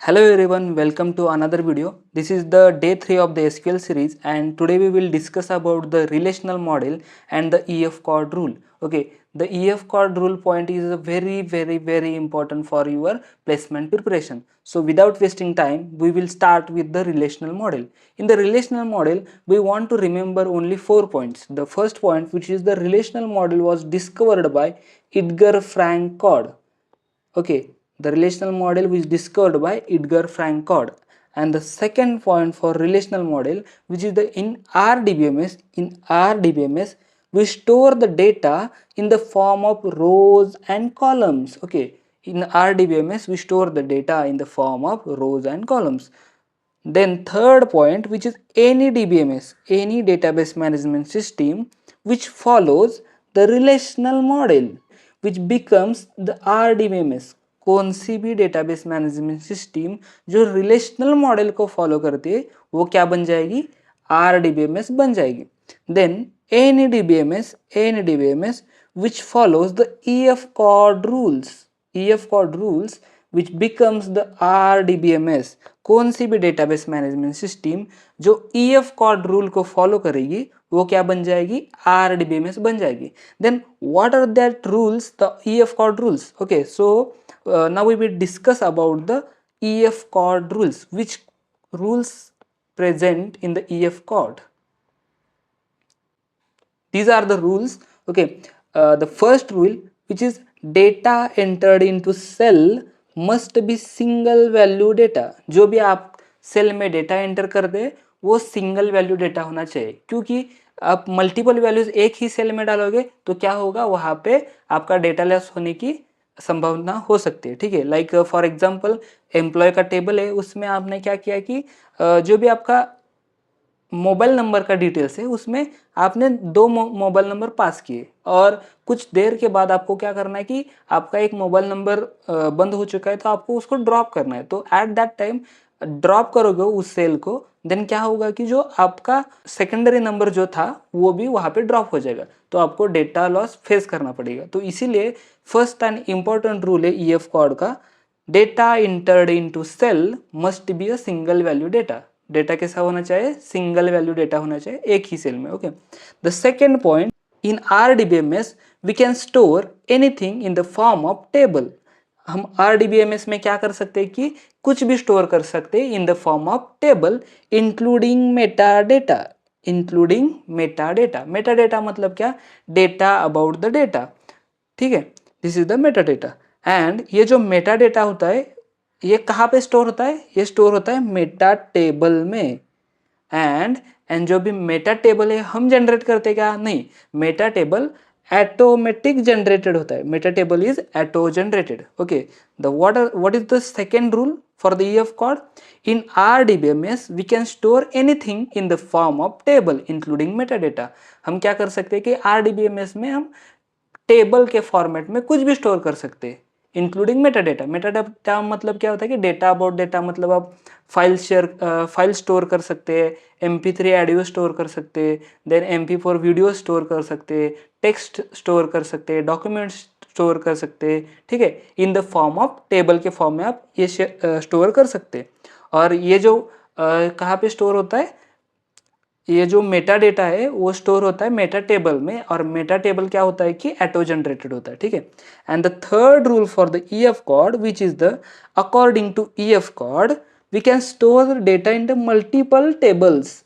Hello everyone, welcome to another video. This is the day 3 of the SQL series and today we will discuss about the relational model and the EF chord rule. Okay, the EF chord rule point is a very important for your placement preparation. So without wasting time, we will start with the relational model. In the relational model, we want to remember only 4 points. The first point, which is the relational model, was discovered by Edgar Frank Codd. Okay, the relational model was discovered by Edgar Frank Codd. And the second point for relational model, which is the in RDBMS, we store the data in the form of rows and columns. Okay, in RDBMS, we store the data in the form of rows and columns. Then third point, which is any DBMS, any database management system, which follows the relational model, which becomes the RDBMS. कौन सी भी database management system जो relational model को follow करती है वो क्या बन जाएगी, RDBMS बन जाएगी. Then any DBMS which follows the EF chord rules which becomes the RDBMS. कौन सी भी डेटाबेस मैनेजमेंट सिस्टम जो EF chord रूल को फॉलो करेगी वो क्या बन जाएगी, RDBMS बन जाएगी. Then what are that rules, the EF chord rules? Okay, so now we will discuss about the EF chord rules. Which rules present in the EF chord? These are the rules. Okay, the first rule, which is data entered into cell must be single value data. जो भी आप cell में data enter कर दे वो single value data होना चाहिए, क्योंकि आप मल्टीपल वैल्यूज एक ही सेल में डालोगे तो क्या होगा, वहां पे आपका डेटा लॉस होने की संभावना हो सकती है. ठीक है, लाइक फॉर एग्जांपल एम्प्लॉय का टेबल है, उसमें आपने क्या किया कि जो भी आपका मोबाइल नंबर का डिटेल्स है उसमें आपने दो मोबाइल नंबर पास किए और कुछ देर के बाद आपको क्या करना है कि आपका एक मोबाइल नंबर बंद हो चुका है तो आपको उसको ड्रॉप करना है. तो एट दैट टाइम ड्रॉप करोगे उस सेल को, देन क्या होगा कि जो आपका सेकेंडरी नंबर जो था वो भी वहां पे ड्रॉप हो जाएगा, तो आपको डेटा लॉस फेस करना पड़ेगा. तो इसीलिए फर्स्ट एंड इंपॉर्टेंट रूल है EF कॉर्ड का, data entered into cell must be a single value data. Data कैसा होना चाहिए, सिंगल वैल्यू डेटा होना चाहिए एक ही सेल में. Okay, the second point, in RDBMS we can store anything in the form of table. हम RDBMS में क्या कर सकते हैं कि कुछ भी स्टोर कर सकते हैं इन the form of table, including meta data. Meta data मतलब क्या, डेटा अबाउट द डेटा. ठीक है, this is the Meta data. And ये जो मेटा डेटा होता है ये कहाँ पे स्टोर होता है, ये स्टोर होता है मेटा टेबल में. एंड जो भी मेटा टेबल है हम जनरेट करते क्या, नहीं, मेटा टेबल ऑटोमेटिक जनरेटेड होता है. Meta table is auto generated. Okay, the what is the second rule for the EF Codd, in RDBMS we can store anything in the form of table including meta data. हम क्या कर सकते हैं कि RDBMS में हम table के format में कुछ भी स्टोर कर सकते हैं including meta data. Meta data मतलब क्या होता है कि डेटा अबाउट डेटा, मतलब आप फाइल स्टोर कर सकते हैं, MP3 ऑडियो स्टोर कर सकते हैं, देन MP4 वीडियो स्टोर कर सकते हैं, टेक्स्ट स्टोर कर सकते हैं, डॉक्यूमेंट्स स्टोर कर सकते हैं. ठीक है, इन द फॉर्म ऑफ टेबल के फॉर्म में आप ये स्टोर कर सकते हैं. और ये जो कहाँ पे स्टोर होता है, ये जो मेटा डेटा है वो स्टोर होता है मेटा टेबल में, और मेटा टेबल क्या होता है कि ऑटो जनरेटेड होता है. ठीक है, and the third rule for the EF Codd, which is the according to EF Codd we can store data in the multiple tables.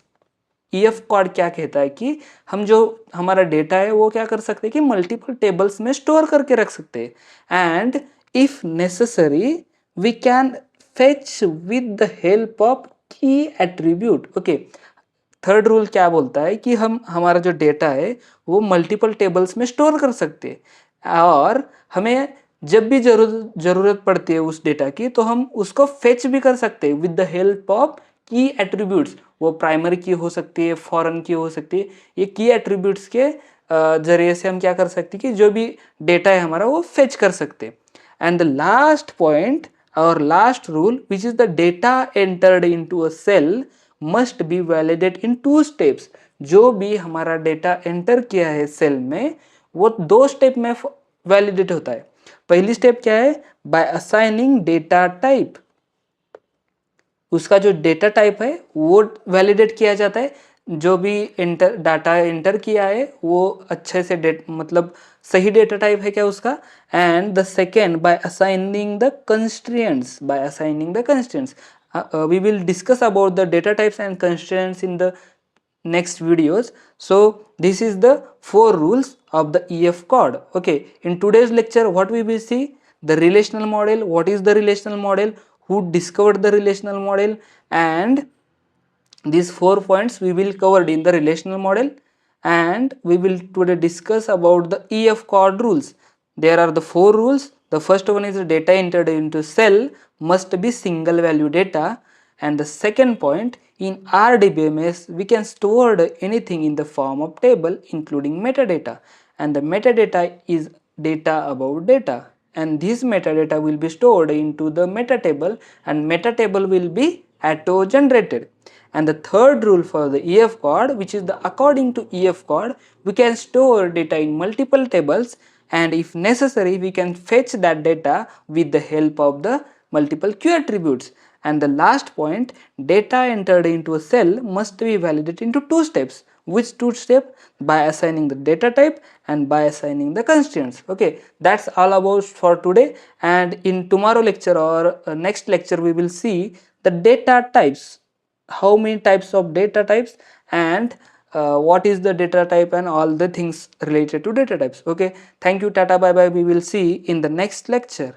EF Codd क्या कहता है कि हम जो हमारा डेटा है वो क्या कर सकते हैं कि मल्टीपल टेबल्स में स्टोर करके रख सकते हैं. And if necessary we can fetch with the help of key attribute. Okay, third rule क्या बोलता है कि हम हमारा जो डेटा है वो मल्टीपल टेबल्स में स्टोर कर सकते हैं, और हमें जब भी जरूरत पड़ती है उस डेटा की तो हम उसको फेच भी कर सकते हैं विद द हेल्प ऑफ की एट्रीब्यूट्स. वो प्राइमरी की हो सकती है, फॉरेन की हो सकती है. ये की एट्रीब्यूट्स के जरिए से हम क्या कर सकते हैं कि जो भी डेटा है हमारा वो फेच कर सकते हैं. एंड द लास्ट पॉइंट और last rule, which is the data entered into a cell must be validate in 2 steps. जो भी हमारा डेटा एंटर किया है सेल में वो 2 स्टेप में वैलिडेट होता है. पहली स्टेप क्या है, बाय असाइनिंग डेटा टाइप. उसका जो डेटा टाइप है वो वैलिडेट किया जाता है, जो भी डाटा एंटर किया है वो अच्छे से मतलब सही डेटा टाइप है क्या उसका. And the second by assigning the constraints, we will discuss about the data types and constraints in the next videos. So this is the 4 rules of the EF code. Okay, in today's lecture what we will see: the relational model, what is the relational model, who discovered the relational model, and these 4 points we will covered in the relational model. And we will today discuss about the EF code rules. There are the 4 rules. The first one is the data entered into cell must be single value data, and the second point, in RDBMS we can store anything in the form of table including metadata, and the metadata is data about data, and this metadata will be stored into the meta table, and meta table will be auto generated. And the third rule for the EF code, which is the according to EF code we can store data in multiple tables, and if necessary we can fetch that data with the help of the multiple Q attributes. And the last point, data entered into a cell must be validated into 2 steps. Which 2 steps? By assigning the data type and by assigning the constraints. Okay, that's all about for today, and in tomorrow lecture or next lecture we will see the data types, how many types of data types, and what is the data type, and all the things related to data types. Okay, thank you, tata, bye bye, we will see in the next lecture.